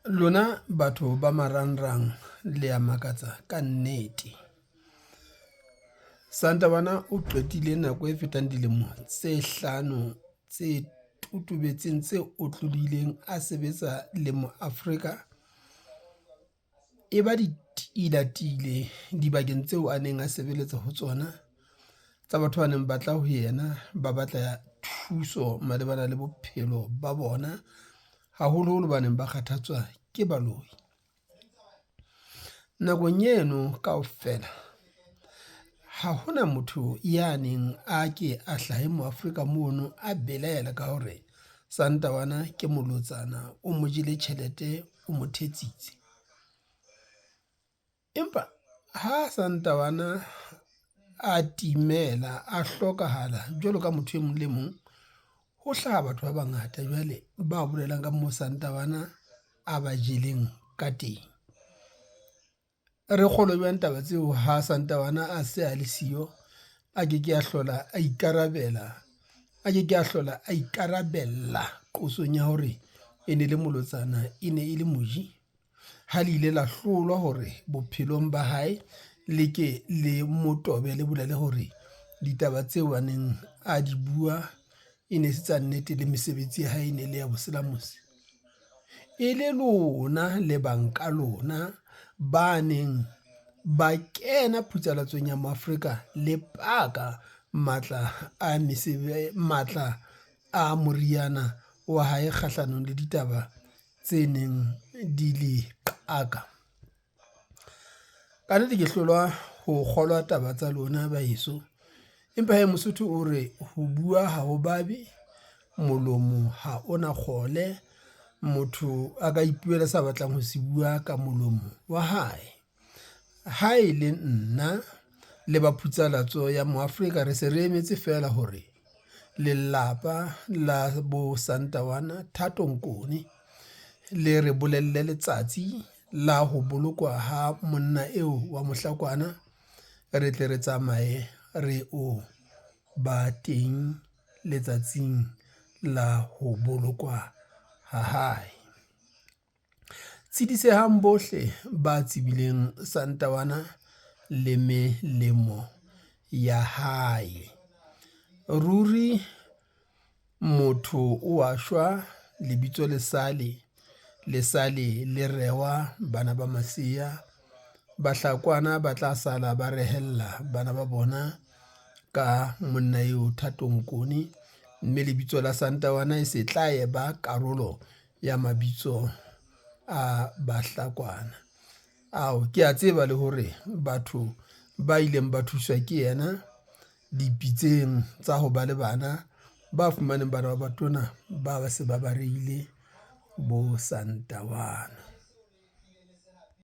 Lona batho ba marangrang le a makatsa ka nnete. Santabana o qetile nako e fetang dilemo tse 5 tse tutubetseng tse otlolileng a sebetsa le Moafrika. E ba ditilatile dibakeng tseo a neng a sebeletsa ho tsona tsa batho ba neng batla ho yena ba batla thuso malebana le bophelo ba bona, haholoholo ba neng ba kgathatswa ke baloi. Nakong eno kaofela ha hona motho ya neng a ke a hlahe Moafrika mono a belaela ka hore Santabana ke molotsana, o mo jele tjhelete, o mo thetsitse. Empa ha Santabana a timela, a hlokahala jwalo ka motho e mong le mong, ho hlaha batho ba bangata jwale ba bolelang ka moo Santabana a ba jeleng ka teng. Re kgolwe jwang taba tseo ha Santabana a se a le siyo, a ke ke a hlola a ikarabella qosong ya hore e ne le molotsana, e ne e le moji, ha le ile la hlolwa hore bophelong ba hae le ke le motobe le bolele hore ditaba tseo a neng a di bua e ne se tsa nnete le mesebetsi ya hae e ne le ya boselamose. E le lona le banka lona ba neng ba kena phutsalatsong ya Moafrika le paka matla a moriana wa hae kgahlanong le ditaba tse neng di le qaka. Ka nnete ke hlolwa ho kgolwa taba tsa lona baheso, empa he Mosotho o re ho bua ha ho babe, molomo ha ona kgole, motho a ka ipuela sa batlang ho se bua ka molomo wa hae. Ha e le nna le ba phutsalatso ya Moafrika re se re emetse fela hore lelapa la bo Santabana Thato Nkoni le re bolelle letsatsi la ho bolokwa ha monna eo wa Mohlakwana, re tle re tsamaye re o ba teng letsatsing la ho bolokwa ha hae. Tshedisehang bohle ba tsebileng Santabana le melemo ya hae. Ruri motho o a shwa, lebitso le sale le rewa bana ba masea, Bahlakwana ba tla sala ba rehella bana ba bona ka monna eo Thato Nkoni, mme lebitso la Santabana e se tla e ba karolo ya mabitso a Bahlakwana. Ke a tseba le hore batho ba ileng ba thuswa ke yena dipitseng tsa ho ba le bana, ba fumaneng bana ba batona ba se ba reile bo Santabana.